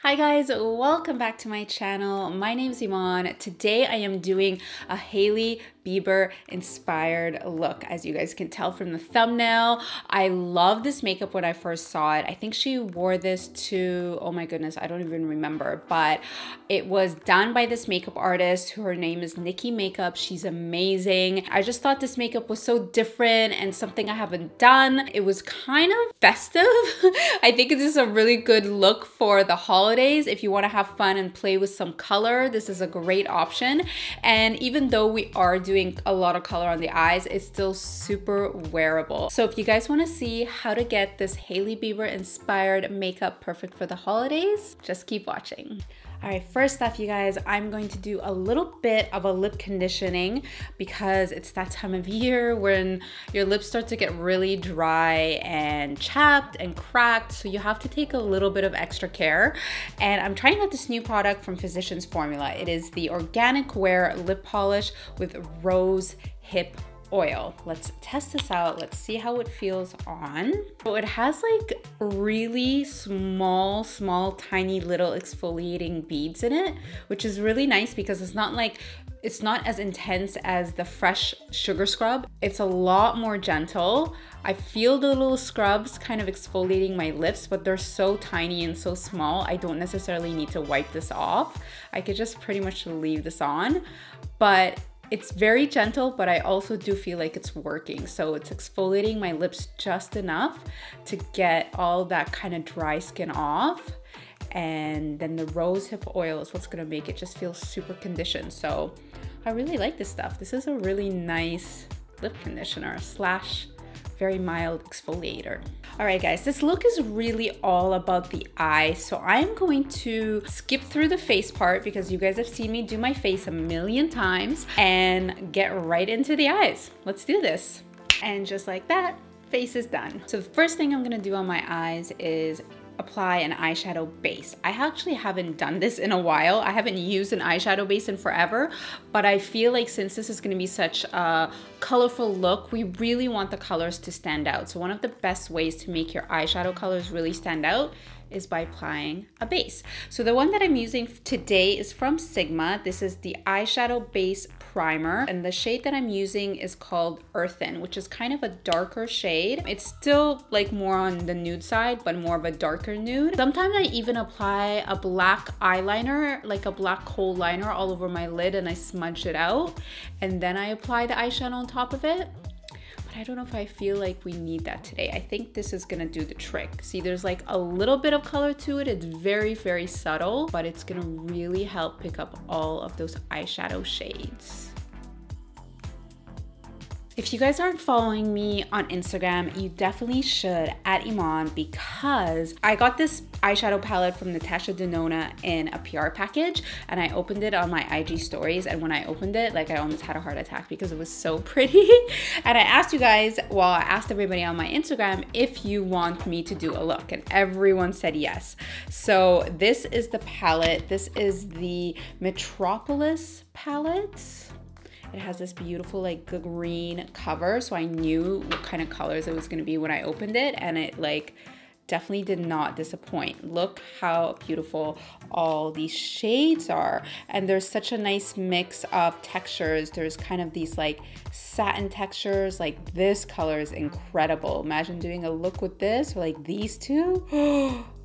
Hi guys, welcome back to my channel. My name is Eman. Today I am doing a Hailey Bieber inspired look. As you guys can tell from the thumbnail, I love this makeup when I first saw it. I think she wore this to, oh my goodness, I don't even remember, but it was done by this makeup artist. Her name is Nikki Makeup. She's amazing. I just thought this makeup was so different and something I haven't done. It was kind of festive. I think this is a really good look for the holidays. If you want to have fun and play with some color, this is a great option. And even though we are doing a lot of color on the eyes, it's still super wearable. So if you guys want to see how to get this Hailey Bieber inspired makeup perfect for the holidays, just keep watching. All right, first off, you guys, I'm going to do a little bit of a lip conditioning because it's that time of year when your lips start to get really dry and chapped and cracked. So you have to take a little bit of extra care. And I'm trying out this new product from Physicians Formula. It is the Organic Wear Lip Polish with Rose Hip Oil. Let's test this out. Let's see how it feels on. So it has like really small, tiny little exfoliating beads in it, which is really nice because it's not as intense as the Fresh Sugar Scrub. It's a lot more gentle. I feel the little scrubs kind of exfoliating my lips, but they're so tiny and so small, I don't necessarily need to wipe this off. I could just pretty much leave this on, but it's very gentle, but I also do feel like it's working. So it's exfoliating my lips just enough to get all that kind of dry skin off. And then the rose hip oil is what's gonna make it just feel super conditioned. So I really like this stuff. This is a really nice lip conditioner slash very mild exfoliator. All right, guys, this look is really all about the eye. So I'm going to skip through the face part because you guys have seen me do my face a million times and get right into the eyes. Let's do this. And just like that, face is done. So the first thing I'm gonna do on my eyes is apply an eyeshadow base. I actually haven't done this in a while. I haven't used an eyeshadow base in forever, but I feel like since this is gonna be such a colorful look, we really want the colors to stand out. So one of the best ways to make your eyeshadow colors really stand out is by applying a base. So the one that I'm using today is from Sigma. This is the eyeshadow base primer, and the shade that I'm using is called Earthen, which is kind of a darker shade. It's still like more on the nude side, but more of a darker nude. Sometimes I even apply a black eyeliner, like a black kohl liner all over my lid, and I smudge it out, and then I apply the eyeshadow on top of it. I don't know if I feel like we need that today. I think this is gonna do the trick. See, there's like a little bit of color to it. It's very, very subtle, but it's gonna really help pick up all of those eyeshadow shades. If you guys aren't following me on Instagram, you definitely should at Eman, because I got this eyeshadow palette from Natasha Denona in a PR package, and I opened it on my IG stories, and when I opened it, like, I almost had a heart attack because it was so pretty. And I asked you guys, well, I asked everybody on my Instagram if you want me to do a look, and everyone said yes. So this is the palette. This is the Metropolis palette. It has this beautiful like green cover, so I knew what kind of colors it was going to be when I opened it, and it like definitely did not disappoint. Look how beautiful all these shades are, and there's such a nice mix of textures. There's kind of these like satin textures. Like, this color is incredible. Imagine doing a look with this or like these two.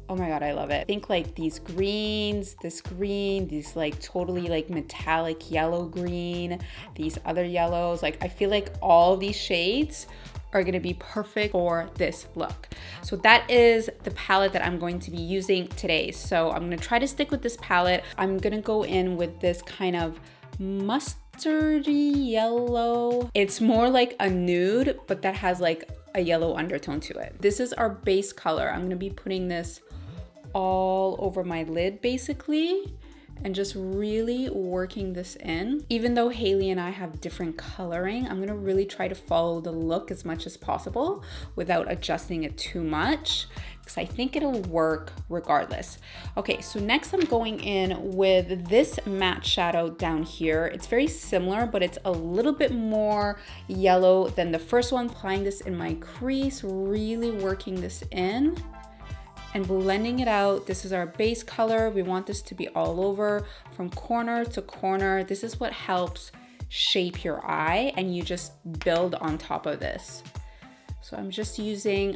Oh my God, I love it. I think like these greens, this green, these like totally like metallic yellow green, these other yellows. Like, I feel like all these shades are gonna be perfect for this look. So that is the palette that I'm going to be using today. So I'm gonna try to stick with this palette. I'm gonna go in with this kind of mustardy yellow. It's more like a nude, but that has like a yellow undertone to it. This is our base color. I'm gonna be putting this all over my lid basically, and just really working this in. Even though Hailey and I have different coloring, I'm gonna really try to follow the look as much as possible without adjusting it too much, because I think it'll work regardless. Okay, so next I'm going in with this matte shadow down here. It's very similar, but it's a little bit more yellow than the first one. Applying this in my crease, really working this in. and blending it out. This is our base color. We want this to be all over from corner to corner. This is what helps shape your eye, and you just build on top of this. So I'm just using,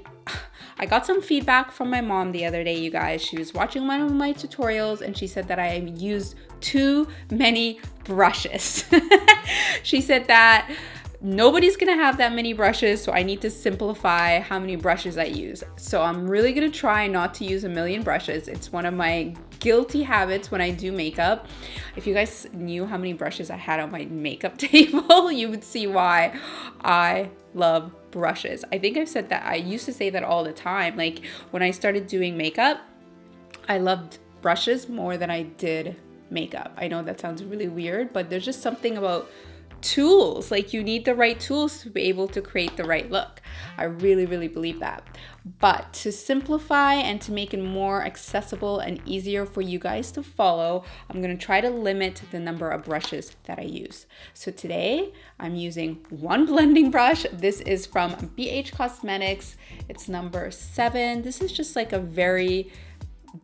I got some feedback from my mom the other day, you guys. She was watching one of my tutorials and she said that I used too many brushes. She said that nobody's gonna have that many brushes, so I need to simplify how many brushes I use. So I'm really gonna try not to use a million brushes. It's one of my guilty habits when I do makeup. If you guys knew how many brushes I had on my makeup table, you would see why I love brushes. I think I've said that, I used to say that all the time. Like when I started doing makeup, I loved brushes more than I did makeup. I know that sounds really weird, but there's just something about tools. Like you need the right tools to be able to create the right look. I really, really believe that. But to simplify and to make it more accessible and easier for you guys to follow, I'm going to try to limit the number of brushes that I use. So today I'm using one blending brush. This is from BH Cosmetics. It's number 7. This is just like a very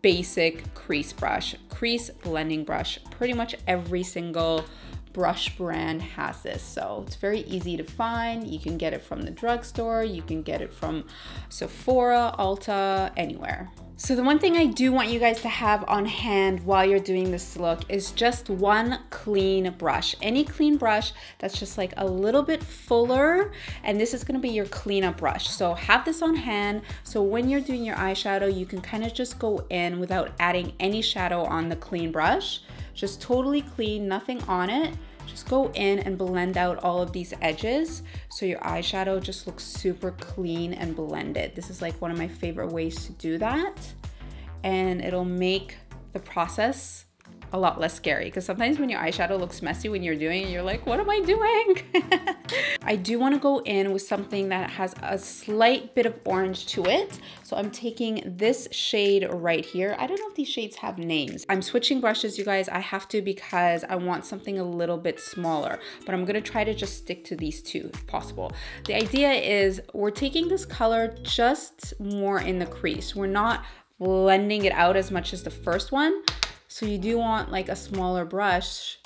basic crease brush, crease blending brush. Pretty much every single brush brand has this, so it's very easy to find. You can get it from the drugstore, you can get it from Sephora, Ulta, anywhere. So the one thing I do want you guys to have on hand while you're doing this look is just one clean brush. Any clean brush that's just like a little bit fuller, and this is gonna be your cleanup brush. So have this on hand, so when you're doing your eyeshadow, you can kind of just go in without adding any shadow on the clean brush. Just totally clean, nothing on it. Just go in and blend out all of these edges so your eyeshadow just looks super clean and blended. This is like one of my favorite ways to do that, and it'll make the process a lot less scary, because sometimes when your eyeshadow looks messy when you're doing it, you're like, what am I doing? I do want to go in with something that has a slight bit of orange to it. So I'm taking this shade right here. I don't know if these shades have names. I'm switching brushes, you guys. I have to because I want something a little bit smaller, but I'm going to try to just stick to these two if possible. The idea is we're taking this color just more in the crease. We're not blending it out as much as the first one. So you do want like a smaller brush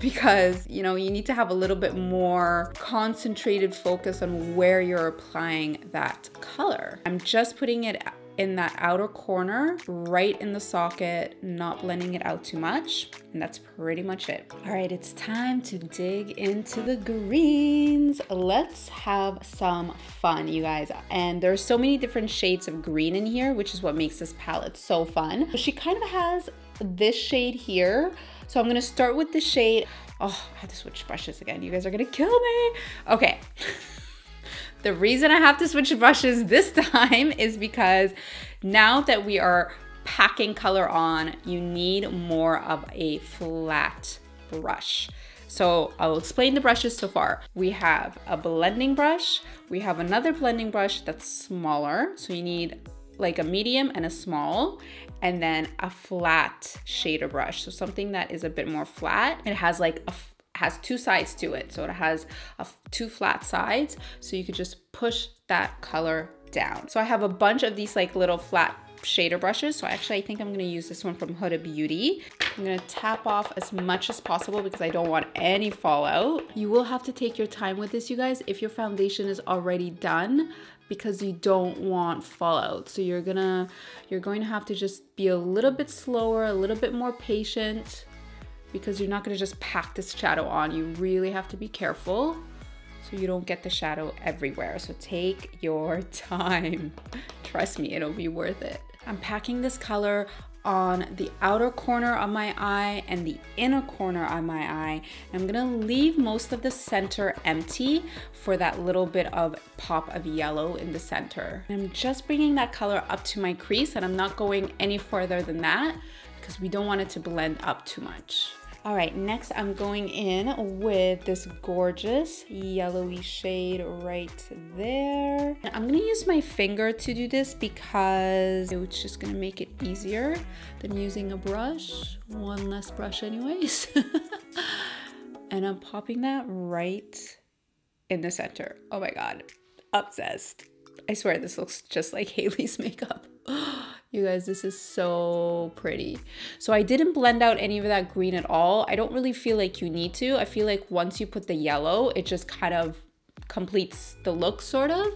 because, you know, you need to have a little bit more concentrated focus on where you're applying that color. I'm just putting it in that outer corner, right in the socket, not blending it out too much. And that's pretty much it. All right, it's time to dig into the greens. Let's have some fun, you guys. And there's so many different shades of green in here, which is what makes this palette so fun. She kind of has this shade here. So I'm gonna start with the shade. Oh, I have to switch brushes again. You guys are gonna kill me. Okay. The reason I have to switch brushes this time is because now that we are packing color on, you need more of a flat brush. So I'll explain the brushes so far. We have a blending brush. We have another blending brush that's smaller. So you need like a medium and a small, and then a flat shader brush. So something that is a bit more flat. It has like has two sides to it. So it has two flat sides. So you could just push that color down. So I have a bunch of these like little flat shader brushes. So I think I'm gonna use this one from Huda Beauty. I'm gonna tap off as much as possible because I don't want any fallout. You will have to take your time with this, you guys, if your foundation is already done, because you don't want fallout. So you're going to have to just be a little bit slower, a little bit more patient, because you're not gonna just pack this shadow on. You really have to be careful so you don't get the shadow everywhere. So take your time. Trust me, it'll be worth it. I'm packing this color on the outer corner of my eye and the inner corner of my eye. I'm gonna leave most of the center empty for that little bit of pop of yellow in the center. I'm just bringing that color up to my crease, and I'm not going any further than that because we don't want it to blend up too much. All right, next I'm going in with this gorgeous yellowy shade right there. I'm gonna use my finger to do this because it's just gonna make it easier than using a brush. One less brush anyways. And I'm popping that right in the center. Oh my God, obsessed. I swear this looks just like Hailey's makeup. You guys, this is so pretty. So I didn't blend out any of that green at all. I don't really feel like you need to. I feel like once you put the yellow, it just kind of completes the look sort of.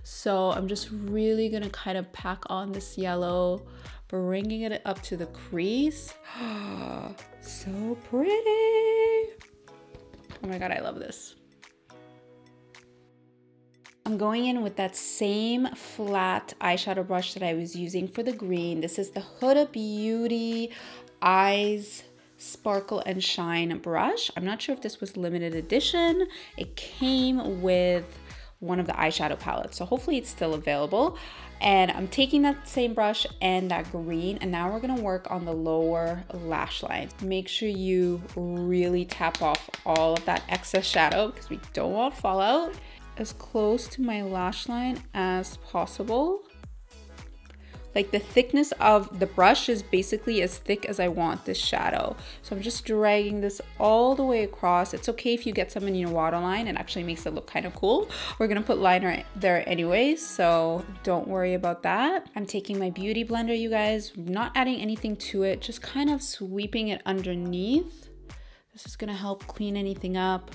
So I'm just really gonna kind of pack on this yellow, bringing it up to the crease. So pretty. Oh my God, I love this. I'm going in with that same flat eyeshadow brush that I was using for the green. This is the Huda Beauty Eyes Sparkle and Shine brush. I'm not sure if this was limited edition. It came with one of the eyeshadow palettes, so hopefully it's still available. And I'm taking that same brush and that green, and now we're gonna work on the lower lash line. Make sure you really tap off all of that excess shadow because we don't want fallout. As close to my lash line as possible. Like the thickness of the brush is basically as thick as I want this shadow. So I'm just dragging this all the way across. It's okay if you get some in your waterline. It actually makes it look kind of cool. We're gonna put liner there anyway, so don't worry about that. I'm taking my beauty blender, you guys, not adding anything to it, just kind of sweeping it underneath. This is gonna help clean anything up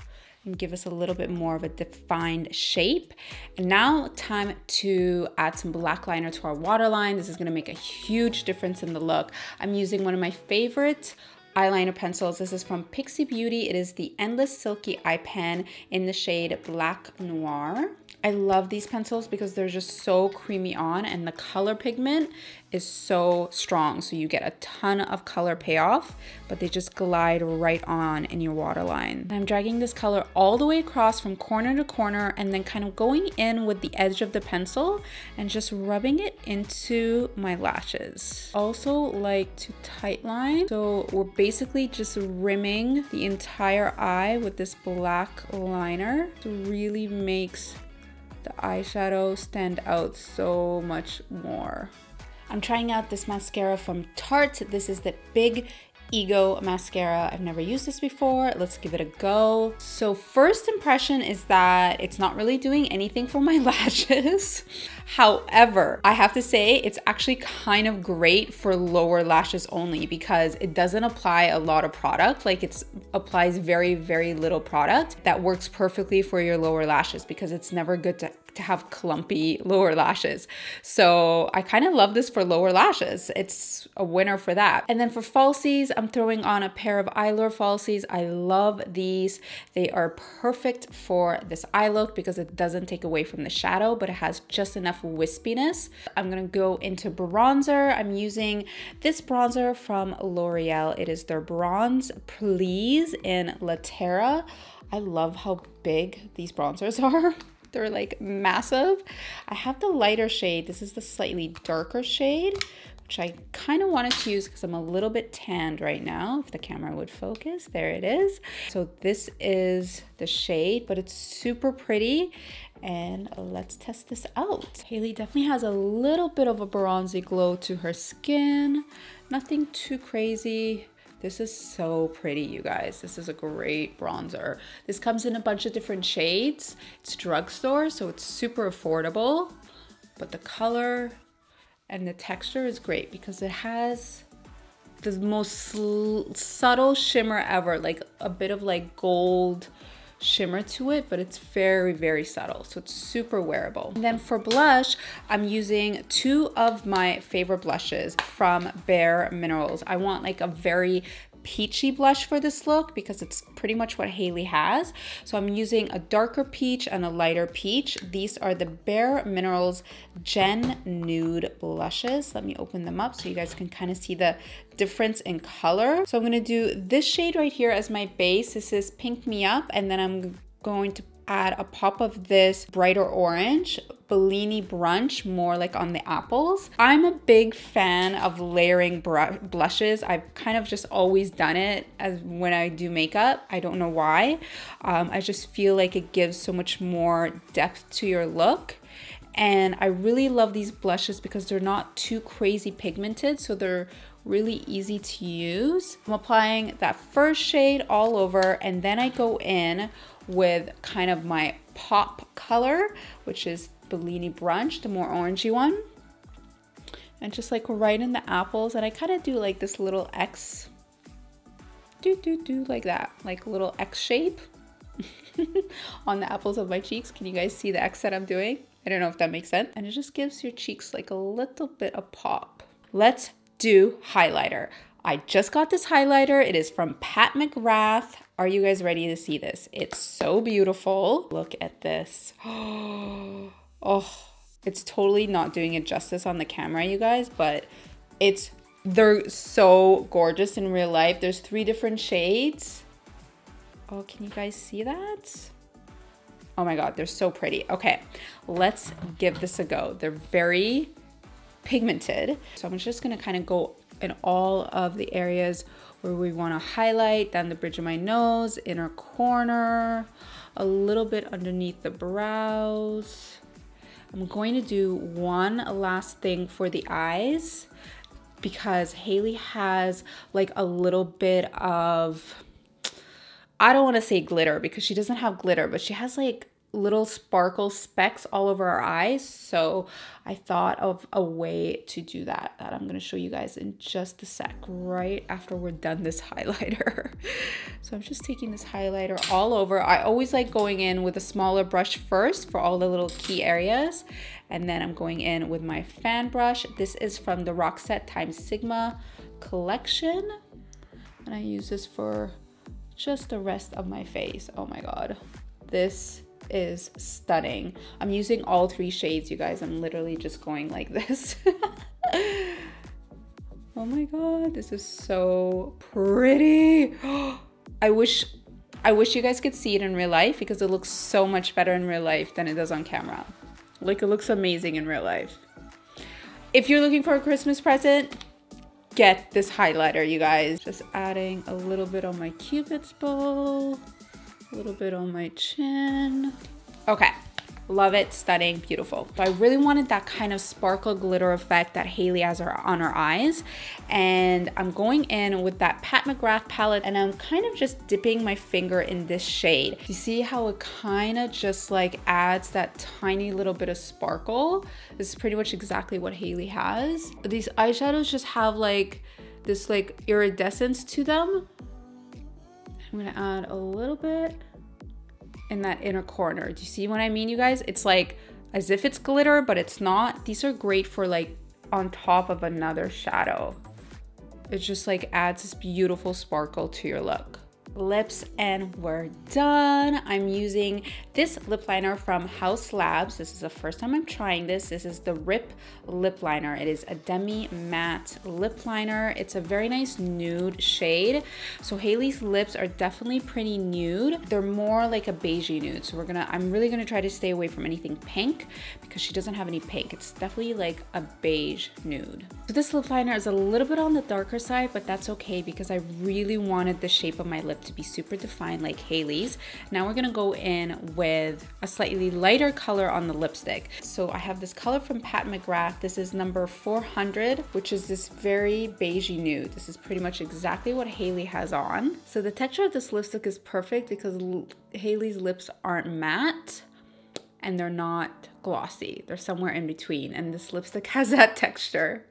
and give us a little bit more of a defined shape. And now time to add some black liner to our waterline. This is gonna make a huge difference in the look. I'm using one of my favorite eyeliner pencils. This is from Pixi Beauty. It is the Endless Silky Eye Pen in the shade Black Noir. I love these pencils because they're just so creamy on, and the color pigment is so strong. So you get a ton of color payoff, but they just glide right on in your waterline. I'm dragging this color all the way across from corner to corner and then kind of going in with the edge of the pencil and just rubbing it into my lashes. Also like to tight line. So we're basically just rimming the entire eye with this black liner. It really makes the eyeshadow stand out so much more. I'm trying out this mascara from Tarte. This is the Big Ego Mascara. I've never used this before. Let's give it a go. So first impression is that it's not really doing anything for my lashes. However, I have to say it's actually kind of great for lower lashes only because it doesn't apply a lot of product. Like it applies very, very little product that works perfectly for your lower lashes because it's never good to have clumpy lower lashes. So I kind of love this for lower lashes. It's a winner for that. And then for falsies, I'm throwing on a pair of Eyelure Falsies. I love these. They are perfect for this eye look because it doesn't take away from the shadow, but it has just enough wispiness. I'm gonna go into bronzer. I'm using this bronzer from L'Oreal. It is their Bronze Please in Terra. I love how big these bronzers are. They're like massive. I have the lighter shade. This is the slightly darker shade, which I kind of wanted to use because I'm a little bit tanned right now. If the camera would focus, there it is. So this is the shade, but it's super pretty. And let's test this out. Hailey definitely has a little bit of a bronzy glow to her skin. Nothing too crazy. This is so pretty, you guys. This is a great bronzer. This comes in a bunch of different shades. It's drugstore, so it's super affordable, but the color and the texture is great because it has the most subtle shimmer ever, like a bit of like gold shimmer to it, but it's very, very subtle. So it's super wearable. And then for blush, I'm using two of my favorite blushes from Bare Minerals. I want like a very peachy blush for this look because it's pretty much what Hailey has. So I'm using a darker peach and a lighter peach. These are the Bare Minerals Gen Nude blushes. Let me open them up so you guys can kind of see the difference in color. So I'm going to do this shade right here as my base. This is Pink Me Up, and then I'm going to add a pop of this brighter orange, Bellini Brunch, more like on the apples. I'm a big fan of layering blushes. I've kind of just always done it as when I do makeup. I don't know why. I just feel like it gives so much more depth to your look. And I really love these blushes because they're not too crazy pigmented, so they're really easy to use. I'm applying that first shade all over, and then I go in with kind of my pop color, which is Bellini Brunch, the more orangey one. and just like right in the apples. And I kind of do like this little X, like that, like a little X shape on the apples of my cheeks. Can you guys see the X that I'm doing? I don't know if that makes sense. And it just gives your cheeks like a little bit of pop. Let's do highlighter. I just got this highlighter. It is from Pat McGrath. Are you guys ready to see this? It's so beautiful. Look at this. Oh, it's totally not doing it justice on the camera, you guys, but they're so gorgeous in real life. There's 3 different shades. Oh, can you guys see that? Oh my God, they're so pretty. Okay, let's give this a go. They're very pigmented. So I'm just gonna kind of go in all of the areas where we wanna highlight, down the bridge of my nose, inner corner, a little bit underneath the brows. I'm going to do one last thing for the eyes because Hailey has like a little bit of, I don't want to say glitter because she doesn't have glitter, but she has like little sparkle specks all over her eyes. So I thought of a way to do that I'm going to show you guys in just a sec, right after we're done this highlighter. So I'm just taking this highlighter all over. I always like going in with a smaller brush first for all the little key areas. And then I'm going in with my fan brush. This is from the Roxette x Sigma collection. And I use this for just the rest of my face. Oh my God. This is stunning. I'm using all 3 shades, you guys. I'm literally just going like this. Oh my God, this is so pretty. I wish you guys could see it in real life because it looks so much better in real life than it does on camera. Like, it looks amazing in real life. If you're looking for a Christmas present, get this highlighter, you guys. Just adding a little bit on my Cupid's bow. A little bit on my chin. Okay, love it, stunning, beautiful. So I really wanted that kind of sparkle glitter effect that Hailey has on her eyes. And I'm going in with that Pat McGrath palette and I'm kind of just dipping my finger in this shade. You see how it kind of just like adds that tiny little bit of sparkle? This is pretty much exactly what Hailey has. These eyeshadows just have like this like iridescence to them. I'm gonna add a little bit in that inner corner. Do you see what I mean, you guys? It's like as if it's glitter, but it's not. These are great for like on top of another shadow. It just like adds this beautiful sparkle to your look. Lips, and we're done. I'm using this lip liner from HAUS Labs. This is the first time I'm trying this. This is the Rip lip liner. It is a demi matte lip liner. It's a very nice nude shade. So Hailey's lips are definitely pretty nude. They're more like a beigey nude. So I'm really gonna try to stay away from anything pink because she doesn't have any pink. It's definitely like a beige nude. So this lip liner is a little bit on the darker side, but that's okay because I really wanted the shape of my lip to be super defined like Hailey's. Now we're gonna go in with a slightly lighter color on the lipstick. So I have this color from Pat McGrath. This is number 400, which is this very beigey nude. This is pretty much exactly what Hailey has on. So the texture of this lipstick is perfect because Hailey's lips aren't matte and they're not glossy. They're somewhere in between, and this lipstick has that texture.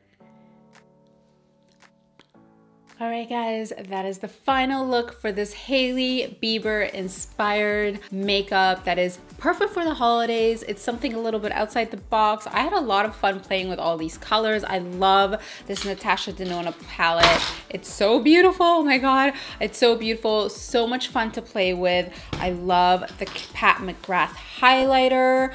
All right, guys, that is the final look for this Hailey Bieber inspired makeup that is perfect for the holidays. It's something a little bit outside the box. I had a lot of fun playing with all these colors. I love this Natasha Denona palette. It's so beautiful. Oh my God, it's so beautiful. So much fun to play with. I love the Pat McGrath highlighter.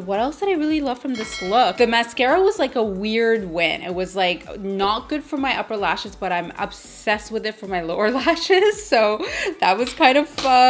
What else did I really love from this look? The mascara was like a weird win. It was like not good for my upper lashes, but I'm obsessed with it for my lower lashes. So that was kind of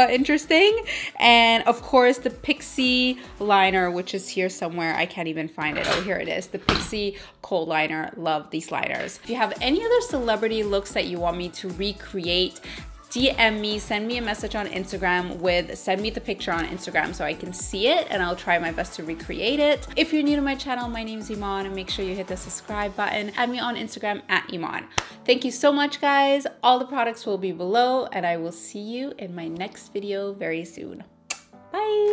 interesting. And of course the Pixi liner, which is here somewhere. I can't even find it. Oh, here it is. The Pixi Kohl liner. Love these liners. If you have any other celebrity looks that you want me to recreate, DM me, send me a message on Instagram send me the picture on Instagram so I can see it and I'll try my best to recreate it. If you're new to my channel, my name is Eman, and make sure you hit the subscribe button. Add me on Instagram at Eman. Thank you so much, guys. All the products will be below and I will see you in my next video very soon. Bye.